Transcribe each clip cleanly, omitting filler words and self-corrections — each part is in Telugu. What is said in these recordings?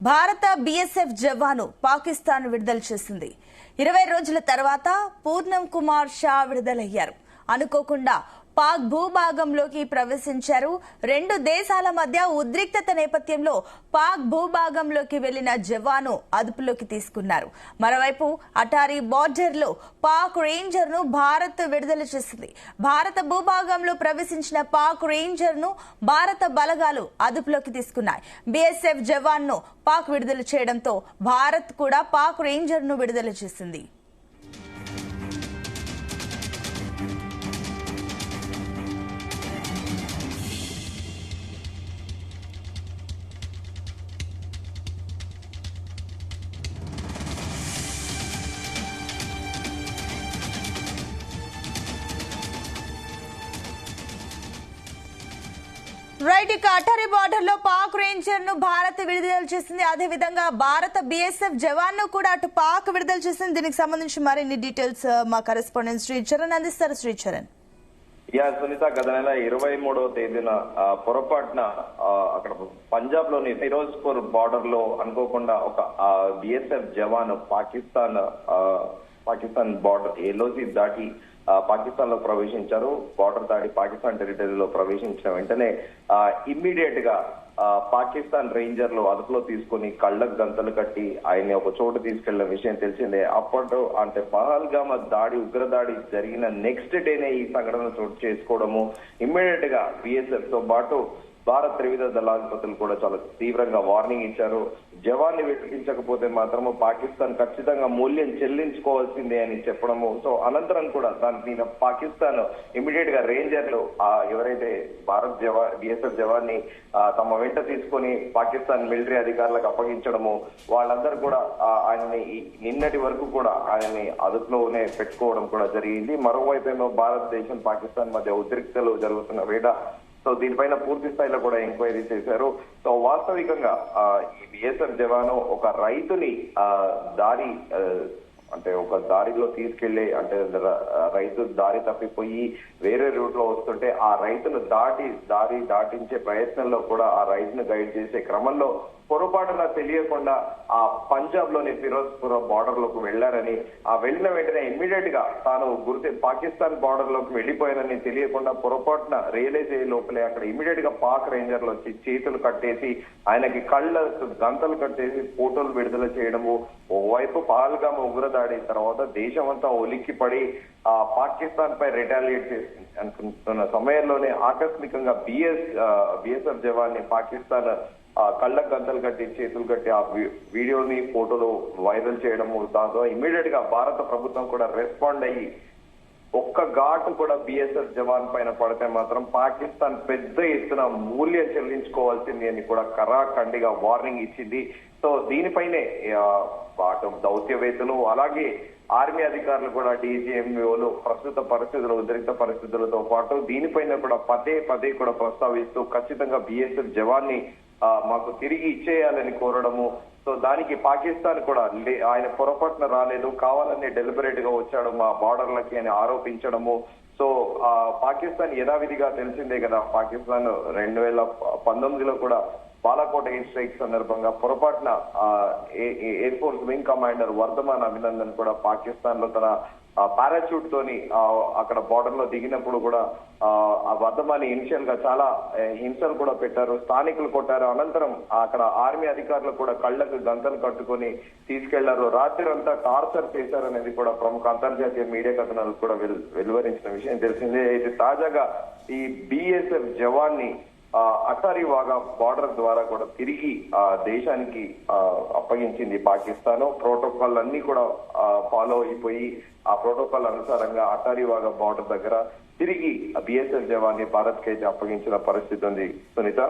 భారత బీఎస్ఎఫ్ జవాను పాకిస్తాన్ విడుదల చేసింది. 20 రోజుల తర్వాత పూర్ణం కుమార్ షా విడుదలయ్యారు. అనుకోకుండా పాక్ భూభాగంలోకి ప్రవేశించారు. రెండు దేశాల మధ్య ఉద్రిక్తత నేపథ్యంలో పాక్ భూభాగంలోకి వెళ్లిన జవాను అదుపులోకి తీసుకున్నారు. మరోవైపు అటారీ బార్డర్ లో పాక్ రేంజర్ ను భారత్ విడుదల చేసింది. భారత భూభాగంలో ప్రవేశించిన పాక్ రేంజర్ ను భారత బలగాలు అదుపులోకి తీసుకున్నాయి. బీఎస్ఎఫ్ జవాన్ ను పాక్ విడుదల చేయడంతో భారత్ కూడా పాక్ రేంజర్ ను విడుదల చేసింది. రైట్, ఇక అటారీ బార్డర్ లో పాక్ రేంజర్ ను భారత్ విడుదల చేసింది. అదే విధంగా భారత బీఎస్ఎఫ్ జవాన్ ను కూడా అటు పాక్ విడుదల చేసింది. దీనికి సంబంధించి మరిన్ని డీటెయిల్స్ మా కరెస్పాండెంట్ శ్రీచరణ్ అందిస్తారు. శ్రీచరణ్. సునీత, గత నెల 23వ తేదీన పొరపాటున అక్కడ పంజాబ్ లోని ఫిరోజ్పూర్ బార్డర్ లో అనుకోకుండా ఒక బీఎస్ఎఫ్ జవాన్ పాకిస్తాన్ బార్డర్ ఎల్ఓసి దాటి పాకిస్తాన్ లో ప్రవేశించారు. బార్డర్ దాటి పాకిస్తాన్ టెరిటరీలో ప్రవేశించిన వెంటనే ఇమ్మీడియట్ గా పాకిస్తాన్ రేంజర్లు అదుపులో తీసుకుని కళ్లకు గంతలు కట్టి ఆయన్ని ఒక చోటు తీసుకెళ్లిన విషయం తెలిసిందే. అప్పట్లో అంటే పహల్గామ్ ఉగ్రదాడి జరిగిన నెక్స్ట్ డేనే ఈ సంఘటన చోటు చేసుకోవడము, ఇమ్మీడియట్ గా బీఎస్ఎఫ్ తో పాటు భారత్ త్రివిధ దళాధిపతులు కూడా చాలా తీవ్రంగా వార్నింగ్ ఇచ్చారు. జవాన్ని వెతికించకపోతే మాత్రము పాకిస్తాన్ ఖచ్చితంగా మూల్యం చెల్లించుకోవాల్సిందే అని చెప్పడము. సో అనంతరం కూడా దాని మీద పాకిస్తాన్ ఇమీడియట్ గా రేంజర్లు ఎవరైతే భారత్ బీఎస్ఎఫ్ జవాన్ని తమ వెంట తీసుకొని పాకిస్తాన్ మిలిటరీ అధికారులకు అప్పగించడము, వాళ్ళందరూ కూడా ఆయన్ని నిన్నటి వరకు కూడా ఆయన్ని అదుపులోనే పెట్టుకోవడం కూడా జరిగింది. మరోవైపు ఏమో భారతదేశం పాకిస్తాన్ మధ్య ఉద్రిక్తలు జరుగుతున్న వేళ సో దీనిపైన పూర్తి స్థాయిలో కూడా ఎంక్వైరీ చేశారు. సో వాస్తవికంగా ఈ బిఎస్ఎఫ్ జవాను ఒక రైతుని ఒక దారిలో తీసుకెళ్లి రైతు దారి తప్పిపోయి వేరే రూట్ లో వస్తుంటే ఆ రైతును దాటించే ప్రయత్నంలో కూడా ఆ రైతును గైడ్ చేసే క్రమంలో పొరపాటున తెలియకుండా ఆ పంజాబ్ లోని ఫిరోజ్పూర్ బార్డర్ లోకి వెళ్లారని, ఆ వెళ్లిన వెంటనే ఇమ్మీడియట్ గా తాను పాకిస్తాన్ బార్డర్ లోకి వెళ్లిపోయానని తెలియకుండా పొరపాటున రియలైజ్ అయ్యే లోపలే అక్కడ ఇమ్మీడియట్ గా పాక్ రేంజర్లు వచ్చి చేతులు కట్టేసి ఆయనకి గంతలు కట్టేసి ఫోటోలు విడుదల చేయడము. ఓవైపు పహల్గామ్ ఉగ్రదాడి తర్వాత దేశమంతా ఉలిక్కిపడి పాకిస్తాన్ పై రిటాలియేట్ చేసింది అనుకుంటున్న సమయంలోనే ఆకస్మికంగా బిఎస్ఎఫ్ జవాన్ని పాకిస్తాన్ కళ్ళకు గంతలు కట్టి చేతులు కట్టి ఆ వీడియోని ఫోటోలు వైరల్ చేయడము, దాంతో ఇమ్మీడియట్ గా భారత ప్రభుత్వం కూడా రెస్పాండ్ అయ్యి ఒక్క ఘాటు కూడా బిఎస్ఎఫ్ జవాన్ పైన పడితే మాత్రం పాకిస్తాన్ పెద్ద ఎత్తున మూల్యం చెల్లించుకోవాల్సింది అని కూడా కరాఖండిగా వార్నింగ్ ఇచ్చింది. సో దీనిపైనే అటు దౌత్యవేత్తలు అలాగే ఆర్మీ అధికారులు కూడా డీజీఎంఓలు ప్రస్తుత పరిస్థితులు ఉద్రిక్త పరిస్థితులతో పాటు దీనిపైన కూడా పదే కూడా ప్రస్తావిస్తూ ఖచ్చితంగా బిఎస్ఎఫ్ జవాన్ని మాకు తిరిగి ఇచ్చేయాలని కోరడము. సో దానికి పాకిస్తాన్ కూడా ఆయన పొరపాటున రాలేదు, కావాలని డెలిబరేట్ గా వచ్చాడు మా బార్డర్లకి అని ఆరోపించడము. సో పాకిస్తాన్ యథావిధిగా తెలిసిందే కదా, పాకిస్తాన్ 2019లో కూడా బాలాకోట్ ఎయిర్ స్ట్రైక్ సందర్భంగా పొరపాటున air force wing commander Vardhaman Abhinandan కూడా పాకిస్తాన్ లో తన పారాచూట్ తోని అక్కడ బార్డర్ లో దిగినప్పుడు కూడా ఆ వర్ధమాని ఇనిషియల్ గా చాలా హింసలు కూడా పెట్టారు, స్థానికులు కొట్టారు. అనంతరం అక్కడ ఆర్మీ అధికారులు కూడా కళ్లకు గంతలు కట్టుకొని తీసుకెళ్లారు, రాత్రి అంతా టార్చర్ చేశారనేది కూడా ప్రముఖ అంతర్జాతీయ మీడియా కథనాలు కూడా వెలువరించిన విషయం తెలిసిందే. అయితే తాజాగా ఈ బిఎస్ఎఫ్ జవాన్ని అటారీ వాగా బార్డర్ ద్వారా కూడా తిరిగి దేశానికి అప్పగించింది పాకిస్తాన్. ప్రోటోకాల్ అన్ని కూడా ఫాలో అయిపోయి ఆ ప్రోటోకాల్ అనుసారంగా అటారీ వాగా బార్డర్ దగ్గర తిరిగి బిఎస్ఎఫ్ జవాన్ని భారత్ కి అప్పగించిన పరిస్థితి ఉంది. సునీత.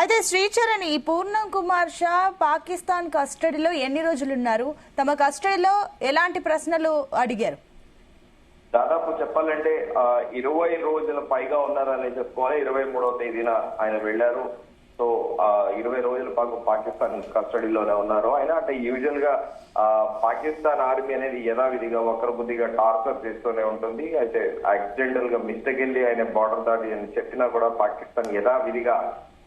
అయితే శ్రీచరణ్, ఈ పూర్ణం కుమార్ షా పాకిస్తాన్ కస్టడీలో ఎన్ని రోజులున్నారు? తమ కస్టడీలో ఎలాంటి ప్రశ్నలు అడిగారు? దాదాపు చెప్పాలంటే 20 రోజుల పైగా ఉన్నారని చెప్పుకోవాలి. 23వ తేదీన ఆయన వెళ్లారు. సో 20 రోజుల పాటు పాకిస్తాన్ కస్టడీలోనే ఉన్నారు ఆయన. అంటే యూజువల్ గా పాకిస్తాన్ ఆర్మీ అనేది యథావిధిగా వక్రబుద్ధిగా టార్చర్ చేస్తూనే ఉంటుంది. అయితే యాక్సిడెంటల్ గా మిస్టేకెళ్ళి ఆయన బార్డర్ దాటి అని చెప్పినా కూడా పాకిస్తాన్ యథావిధిగా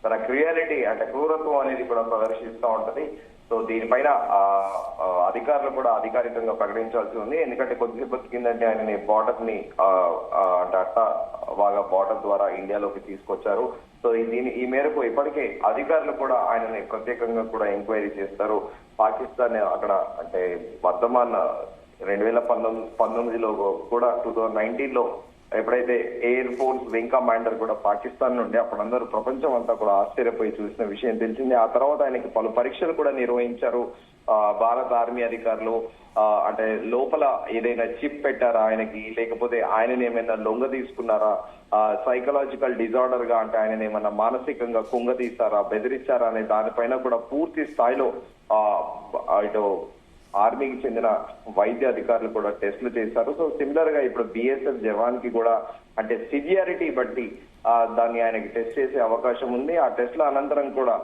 తన క్రియాలిటీ అంటే క్రూరత్వం అనేది కూడా ప్రదర్శిస్తూ ఉంటది. సో దీనిపైన అధికారులు కూడా అధికారికంగా ప్రకటించాల్సి ఉంది. ఎందుకంటే కొద్దిసేపటి కిందంటే ఆయనని బార్డర్ ని అంటే బాగా బార్డర్ ద్వారా ఇండియాలోకి తీసుకొచ్చారు. సో ఈ మేరకు ఇప్పటికే అధికారులు కూడా ఆయనని ప్రత్యేకంగా కూడా ఎంక్వైరీ చేస్తారు. పాకిస్తాన్ అక్కడ అంటే వర్ధమాన్ 2019లో కూడా 2019లో ఎప్పుడైతే ఎయిర్ ఫోర్స్ వింగ్ కమాండర్ కూడా పాకిస్తాన్ నుండి అప్పుడు అందరూ ప్రపంచం అంతా కూడా ఆశ్చర్యపోయి చూసిన విషయం తెలిసింది. ఆ తర్వాత ఆయనకి పలు పరీక్షలు కూడా నిర్వహించారు భారత ఆర్మీ అధికారులు. అంటే లోపల ఏదైనా చిప్ పెట్టారా ఆయనకి, లేకపోతే ఆయనని ఏమైనా లొంగ తీసుకున్నారా, సైకలాజికల్ డిజార్డర్ గా అంటే ఆయనని ఏమైనా మానసికంగా కుంగదీశారా, బెదిరించారా అనే దానిపైన కూడా పూర్తి స్థాయిలో ఇటు ఆర్మీకి చెందిన వైద్య అధికారులు కూడా టెస్టులు చేశారు. సో సిమిలర్ గా ఇప్పుడు బిఎస్ఎఫ్ జవాన్ కి కూడా అంటే సివియారిటీ బట్టి దాన్ని ఆయనకి టెస్ట్ చేసే అవకాశం ఉంది. ఆ టెస్ట్ల అనంతరం కూడా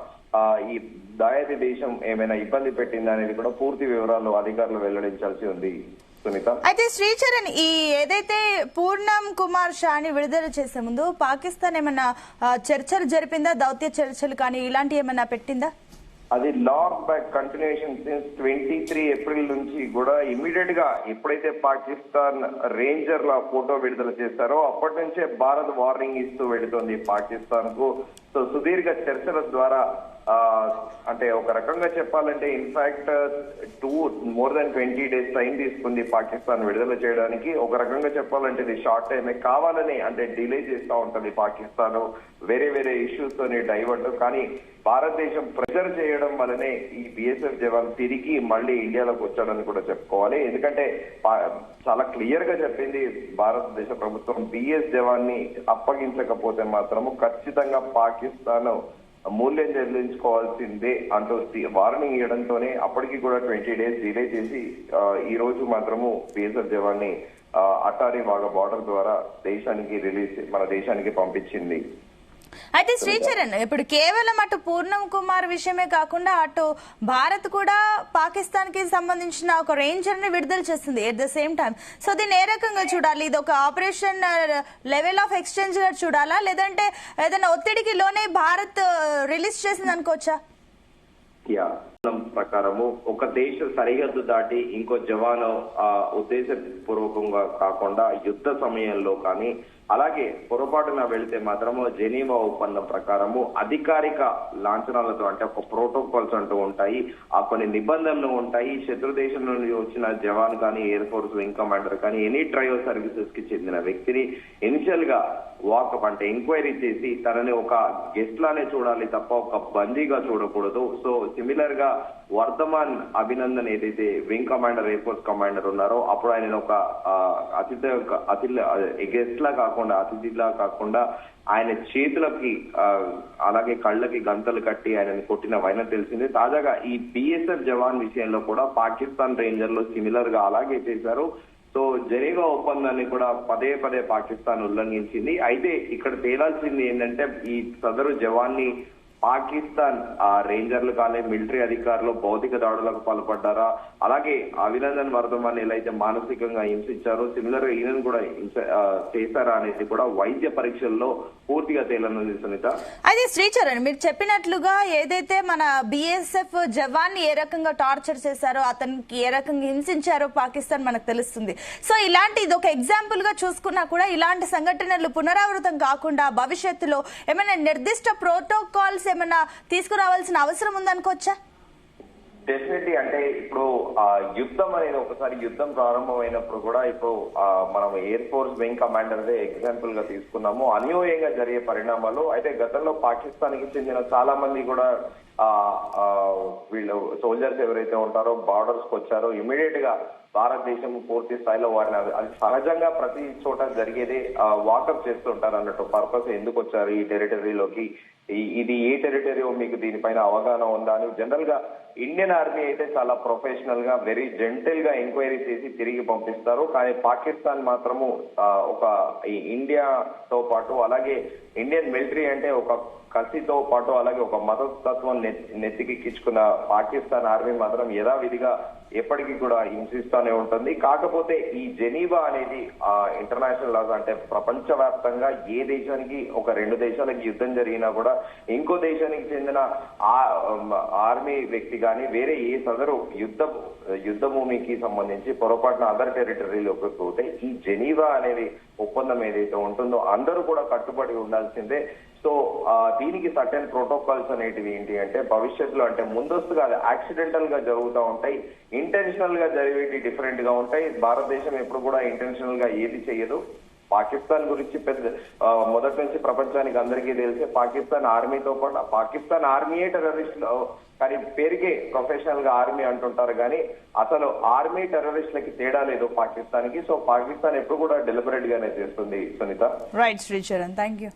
ఈ దాయాది దేశం ఏమైనా ఇబ్బంది పెట్టిందా అనేది కూడా పూర్తి వివరాలు అధికారులు వెల్లడించాల్సి ఉంది. సునీత, అయితే శ్రీచరణ్, ఈ ఏదైతే పూర్ణం కుమార్ షాని విడుదల చేసే ముందు పాకిస్తాన్ ఏమైనా చర్చలు జరిపిందా, దౌత్య చర్చలు కానీ ఇలాంటి ఏమైనా పెట్టిందా? అది long back continuation since 23 April నుంచి కూడా ఇమీడియట్ గా ఎప్పుడైతే పాకిస్తాన్ రేంజర్ల ఫోటో విడుదల చేశారో అప్పటి నుంచే భారత్ వార్నింగ్ ఇస్తూ వెళుతోంది పాకిస్తాన్ కు. సో సుదీర్ఘ చర్చల ద్వారా అంటే ఒక రకంగా చెప్పాలంటే in fact more than 20 days time తీసుకుంది పాకిస్తాన్ విడుదల చేయడానికి. ఒక రకంగా చెప్పాలంటే ఇది షార్ట్ టైమే, కావాలని అంటే డిలే చేస్తూ ఉంటది పాకిస్తాన్ వేరే వేరే ఇష్యూస్ తోని డైవర్ట్. కానీ భారతదేశం ప్రెషర్ చేయడం వల్లనే ఈ బిఎస్ఎఫ్ జవాన్ తిరిగి మళ్ళీ ఇండియాలోకి వచ్చాడని కూడా చెప్పుకోవాలి. ఎందుకంటే చాలా క్లియర్ గా చెప్పింది భారతదేశ ప్రభుత్వం, బిఎస్ జవాన్ ని అప్పగించకపోతే మాత్రము ఖచ్చితంగా పాకిస్తాన్ మూల్యం చెల్లించుకోవాల్సిందే అంటూ వార్నింగ్ ఇవ్వడంతోనే అప్పటికి కూడా 20 days డిలే చేసి ఈ రోజు మాత్రము బిఎస్ఎఫ్ జవాన్ ని అటారీ వాగా బార్డర్ ద్వారా మన దేశానికి పంపించింది. అయితే శ్రీచరణ్, ఇప్పుడు కేవలం అటు పూర్ణం కుమార్ విషయమే కాకుండా అటు భారత్ కూడా పాకిస్తాన్ కి సంబంధించిన ఒక రేంజర్ ని విడుదల చేస్తుంది at the same time. So దీన్ని ఏ రకంగా చూడాలి? ఇది ఒక ఆపరేషన్ లెవెల్ ఆఫ్ ఎక్స్చేంజ్ గా చూడాలా, లేదంటే ఏదైనా ఒత్తిడికి లోనే భారత్ రిలీజ్ చేసింది అనుకోవచ్చా? ప్రకారము ఒక దేశ సరిహద్దు దాటి ఇంకో జవాను ఉద్దేశపూర్వకంగా కాకుండా యుద్ధ సమయంలో కానీ అలాగే పొరపాటున వెళితే మాత్రము జెనీవా ఒప్పందం ప్రకారము అధికారిక లాంఛనాలతో అంటే ఒక ప్రోటోకాల్స్ అంటూ ఉంటాయి, ఆ కొన్ని నిబంధనలు ఉంటాయి. శత్రు దేశం నుండి వచ్చిన జవాన్ కానీ ఎయిర్ ఫోర్స్ వింగ్ కమాండర్ కానీ ఎనీ ట్రయో సర్వీసెస్ కి చెందిన వ్యక్తిని ఇనిషియల్ గా వాకప్ అంటే ఎంక్వైరీ చేసి తనని ఒక గెస్ట్ లానే చూడాలి తప్ప ఒక బందీగా చూడకూడదు. సో సిమిలర్ గా వర్ధమాన్ అభినందన్ ఏదైతే wing commander air force commander ఉన్నారో అప్పుడు ఆయన ఒక గెస్ట్ లా కాకుండా అతిథిలా కాకుండా ఆయన చేతులకి అలాగే కళ్ళకి గంతలు కట్టి ఆయనని కొట్టిన వైనం తెలిసింది. తాజాగా ఈ బిఎస్ఎఫ్ జవాన్ విషయంలో కూడా పాకిస్తాన్ రేంజర్లు సిమిలర్ గా అలాగే చేశారు. సో జెనీవా ఒప్పందాన్ని కూడా పదే పదే పాకిస్తాన్ ఉల్లంఘించింది. అయితే ఇక్కడ తేలాల్సింది ఏంటంటే ఈ సదరు జవాన్ ని పాకిస్తాన్ రేంజర్లు కానీ మిలిటరీ అధికారులు భౌతిక దాడులకు పాల్పడ్డారా, అలాగే అభినందన్ వర్ధమాన్ ఎలా అయితే మానసికంగా హింసించారో సిమిలర్ గా ఈయనను కూడా చేశారా అనేది కూడా వైద్య పరీక్షల్లో పూర్తిగా తేలనుంది. సునీత, అది శ్రీచరణ్ మీరు చెప్పినట్లుగా ఏదైతే మన బిఎస్ఎఫ్ జవాన్ ని ఏ రకంగా టార్చర్ చేశారో, అతనికి ఏ రకంగా హింసించారో పాకిస్తాన్ మనకు తెలుస్తుంది. సో ఇలాంటి ఇది ఒక ఎగ్జాంపుల్ గా చూసుకున్నా కూడా ఇలాంటి సంఘటనలు పునరావృతం కాకుండా భవిష్యత్తులో ఏమైనా నిర్దిష్ట ప్రోటోకాల్స్ ఏమైనా తీసుకురావాల్సిన అవసరం ఉందనుకోవచ్చా? డెఫినెట్లీ. అంటే ఇప్పుడు యుద్ధం అనేది ఒకసారి యుద్ధం ప్రారంభమైనప్పుడు కూడా ఇప్పుడు మనం air force wing commander example గా తీసుకున్నాము. అన్యూయంగా జరిగే పరిణామాలు అయితే గతంలో పాకిస్తాన్ కి చెందిన చాలా మంది కూడా వీళ్ళు సోల్జర్స్ ఎవరైతే ఉంటారో బార్డర్స్ కు వచ్చారో ఇమీడియట్ గా భారతదేశం పూర్తి స్థాయిలో వారిని అది సహజంగా ప్రతి చోట జరిగేది వాకప్ చేస్తుంటారు అన్నట్టు. పర్పస్ ఎందుకు వచ్చారు ఈ టెరిటరీలోకి, ఇది ఏ టెరిటరీ మీకు దీనిపైన అవగాహన ఉందా అని జనరల్ గా ఇండియన్ ఆర్మీ అయితే చాలా ప్రొఫెషనల్ గా వెరీ జెంటల్ గా ఎంక్వైరీ చేసి తిరిగి పంపిస్తారు. కానీ పాకిస్తాన్ మాత్రము ఒక ఇండియాతో పాటు అలాగే ఇండియన్ మిలిటరీ అంటే ఒక కసితో పాటు అలాగే ఒక మతతత్వం నెత్తికెక్కించుకున్న పాకిస్తాన్ ఆర్మీ మాత్రం యథావిధిగా ఎప్పటికీ కూడా హింసిస్తూనే ఉంటుంది. కాకపోతే ఈ జెనీవా అనేది ఇంటర్నేషనల్ లాస్ అంటే ప్రపంచవ్యాప్తంగా ఏ దేశానికి ఒక రెండు దేశాలకి యుద్ధం జరిగినా కూడా ఇంకో దేశానికి చెందిన ఆర్మీ వ్యక్తి కానీ వేరే ఏ సదరు యుద్ధ భూమికి సంబంధించి పొరపాటున అదర్ టెరిటరీలోకి పోతే ఈ జెనీవా అనేది ఒప్పందం ఏదైతే ఉంటుందో అందరూ కూడా కట్టుబడి ఉండాల్సిందే. సో దీనికి సర్టెన్ ప్రోటోకాల్స్ అనేటివి ఏంటి అంటే భవిష్యత్తులో అంటే ముందస్తుగా అది యాక్సిడెంటల్ గా జరుగుతూ ఉంటాయి, ఇంటెన్షనల్ గా జరిగేవి డిఫరెంట్ గా ఉంటాయి. భారతదేశం ఎప్పుడు కూడా ఇంటెన్షనల్ గా ఏది చేయదు. పాకిస్తాన్ గురించి మొదటి నుంచి ప్రపంచానికి అందరికీ తెలిసే పాకిస్తాన్ ఆర్మీతో పాటు పాకిస్తాన్ ఆర్మీయే టెర్రరిస్టులు కానీ పేరుకే ప్రొఫెషనల్ గా ఆర్మీ అంటుంటారు కానీ అసలు ఆర్మీ టెర్రరిస్టులకి తేడా లేదు పాకిస్తాన్ కి. సో పాకిస్తాన్ ఎప్పుడు కూడా డెలిబరేట్ గానే చేస్తుంది. Sunitha. Right Sricharan, thank you.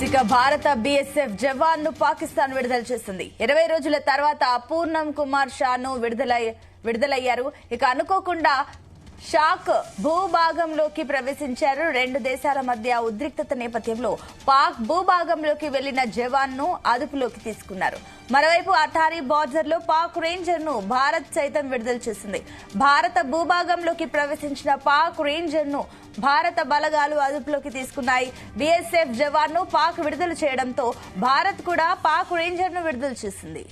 ఇక భారత బీఎస్ఎఫ్ జవాన్ ను పాకిస్తాన్ విడుదల చేసింది. 20 రోజుల తర్వాత పూర్ణం కుమార్ షాను విడుదలయ్యారు. ఇక అనుకోకుండా షాక్ భూభాగంలోకి ప్రవేశించారు. రెండు దేశాల మధ్య ఉద్రిక్తత నేపథ్యంలో పాక్ భూభాగంలోకి వెళ్లిన జవాన్ ను అదుపులోకి తీసుకున్నారు. మరోవైపు అటారీ బార్డర్ లో పాక్ రేంజర్ ను భారత్ సైతం విడుదల చేసింది. భారత భూభాగంలోకి ప్రవేశించిన పాక్ రేంజర్ ను భారత బలగాలు అదుపులోకి తీసుకున్నాయి. బీఎస్ఎఫ్ జవాన్ ను పాక్ విడుదల చేయడంతో భారత్ కూడా పాక్ రేంజర్ ను విడుదల చేసింది.